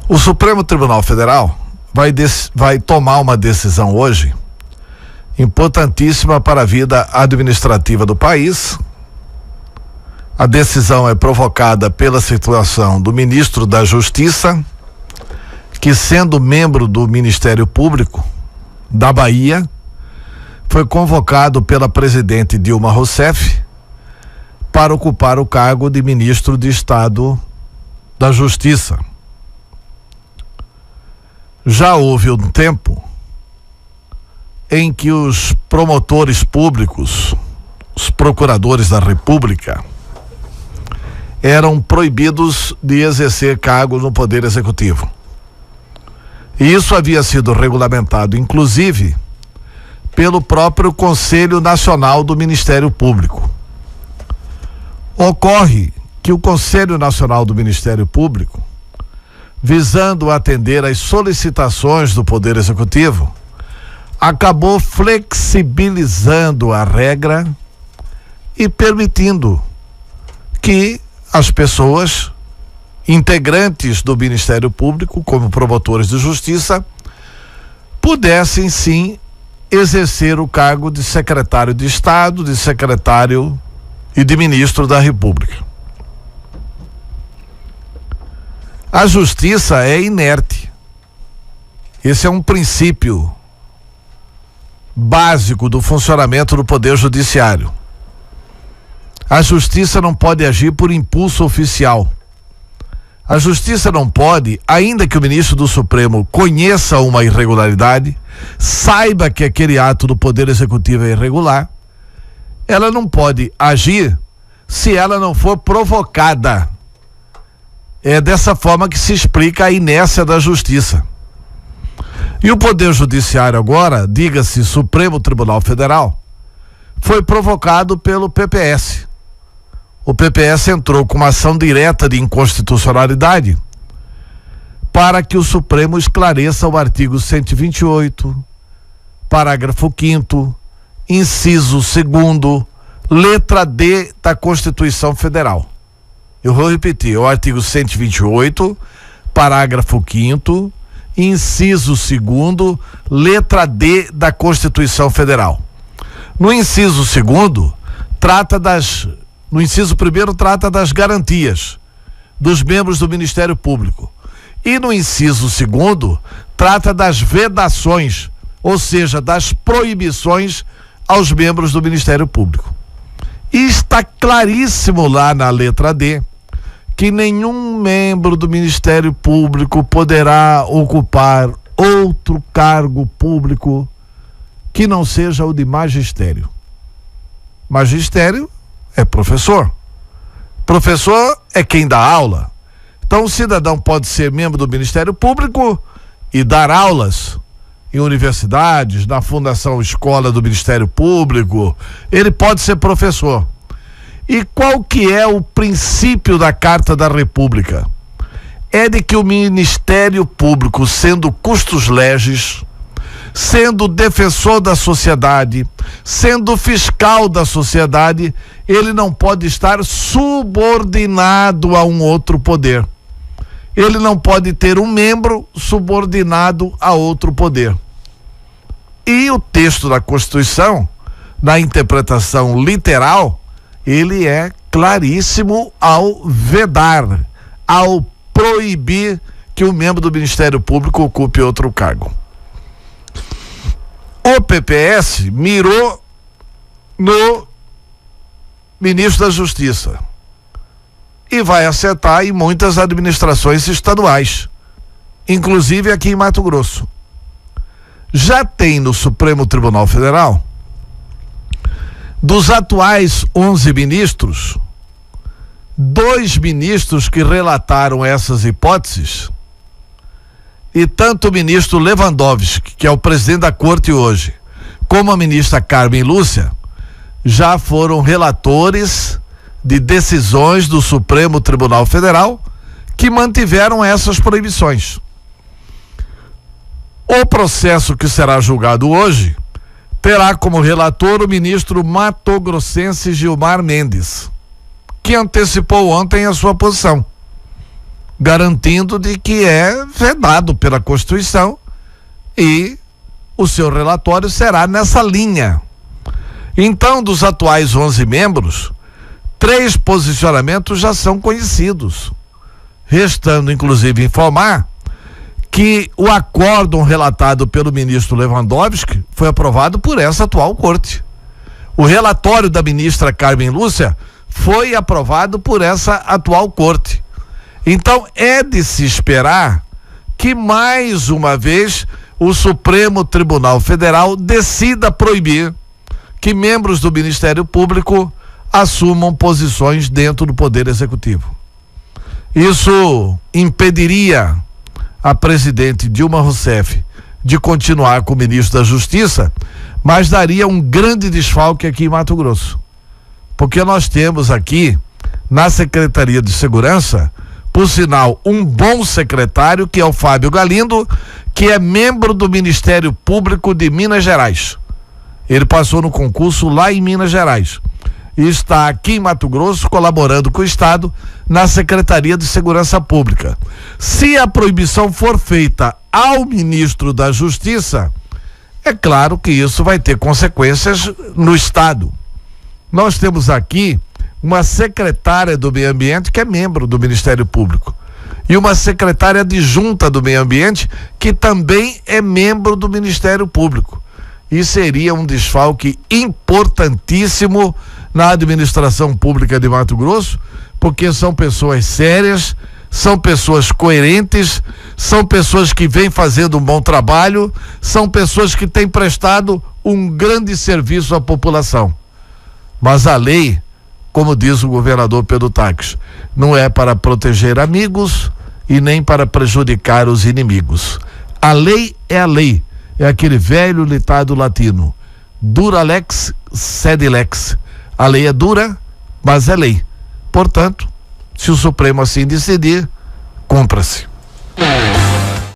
O Supremo Tribunal Federal vai tomar uma decisão hoje importantíssima para a vida administrativa do país. A decisão é provocada pela situação do ministro da Justiça, que, sendo membro do Ministério Público da Bahia, foi convocado pela presidente Dilma Rousseff para ocupar o cargo de ministro de Estado da Justiça. Já houve um tempo em que os promotores públicos, os procuradores da República, eram proibidos de exercer cargos no Poder Executivo. E isso havia sido regulamentado, inclusive, pelo próprio Conselho Nacional do Ministério Público. Ocorre que o Conselho Nacional do Ministério Público, visando atender às solicitações do Poder Executivo, acabou flexibilizando a regra e permitindo que as pessoas integrantes do Ministério Público, como promotores de justiça, pudessem sim exercer o cargo de secretário de Estado, de secretário e de ministro da República. A justiça é inerte. Esse é um princípio básico do funcionamento do Poder Judiciário. A justiça não pode agir por impulso oficial. A justiça não pode, ainda que o ministro do Supremo conheça uma irregularidade, saiba que aquele ato do Poder Executivo é irregular, ela não pode agir se ela não for provocada. É dessa forma que se explica a inércia da justiça. E o Poder Judiciário agora, diga-se Supremo Tribunal Federal, foi provocado pelo PPS. O PPS entrou com uma ação direta de inconstitucionalidade para que o Supremo esclareça o artigo 128, parágrafo 5º, inciso 2º, letra D da Constituição Federal. Eu vou repetir, o artigo 128, parágrafo 5º, inciso 2º, letra D da Constituição Federal. No inciso 2º, no inciso 1º, trata das garantias dos membros do Ministério Público. E no inciso 2º, trata das vedações, ou seja, das proibições aos membros do Ministério Público. E está claríssimo lá na letra D que nenhum membro do Ministério Público poderá ocupar outro cargo público que não seja o de magistério. Magistério é professor. Professor é quem dá aula. Então o cidadão pode ser membro do Ministério Público e dar aulas em universidades, na Fundação Escola do Ministério Público. Ele pode ser professor. E qual que é o princípio da Carta da República? É de que o Ministério Público, sendo custos legis, sendo defensor da sociedade, sendo fiscal da sociedade, ele não pode estar subordinado a um outro poder. Ele não pode ter um membro subordinado a outro poder. E o texto da Constituição, na interpretação literal, ele é claríssimo ao vedar, ao proibir que um membro do Ministério Público ocupe outro cargo. O PPS mirou no ministro da Justiça e vai acertar em muitas administrações estaduais, inclusive aqui em Mato Grosso. Já tem no Supremo Tribunal Federal, dos atuais 11 ministros, 2 ministros que relataram essas hipóteses, e tanto o ministro Lewandowski, que é o presidente da corte hoje, como a ministra Carmen Lúcia, já foram relatores de decisões do Supremo Tribunal Federal que mantiveram essas proibições. O processo que será julgado hoje terá como relator o ministro matogrossense Gilmar Mendes, que antecipou ontem a sua posição. garantindo de que é vedado pela Constituição e o seu relatório será nessa linha. Então, dos atuais 11 membros, 3 posicionamentos já são conhecidos, restando inclusive informar que o acórdão relatado pelo ministro Lewandowski foi aprovado por essa atual corte. O relatório da ministra Carmen Lúcia foi aprovado por essa atual corte. Então é de se esperar que mais uma vez o Supremo Tribunal Federal decida proibir que membros do Ministério Público assumam posições dentro do Poder Executivo. Isso impediria a presidente Dilma Rousseff de continuar como ministro da Justiça, mas daria um grande desfalque aqui em Mato Grosso. Porque nós temos aqui, na Secretaria de Segurança, por sinal, um bom secretário, que é o Fábio Galindo, que é membro do Ministério Público de Minas Gerais. Ele passou no concurso lá em Minas Gerais e está aqui em Mato Grosso colaborando com o Estado na Secretaria de Segurança Pública. Se a proibição for feita ao ministro da Justiça, é claro que isso vai ter consequências no Estado. Nós temos aqui uma secretária do Meio Ambiente que é membro do Ministério Público e uma secretária adjunta do Meio Ambiente que também é membro do Ministério Público. E seria um desfalque importantíssimo na administração pública de Mato Grosso, porque são pessoas sérias, são pessoas coerentes, são pessoas que vêm fazendo um bom trabalho, são pessoas que têm prestado um grande serviço à população. Mas a lei, como diz o governador Pedro Taques, não é para proteger amigos e nem para prejudicar os inimigos. A lei é a lei. É aquele velho ditado latino: dura lex, sed lex. A lei é dura, mas é lei. Portanto, se o Supremo assim decidir, cumpra-se.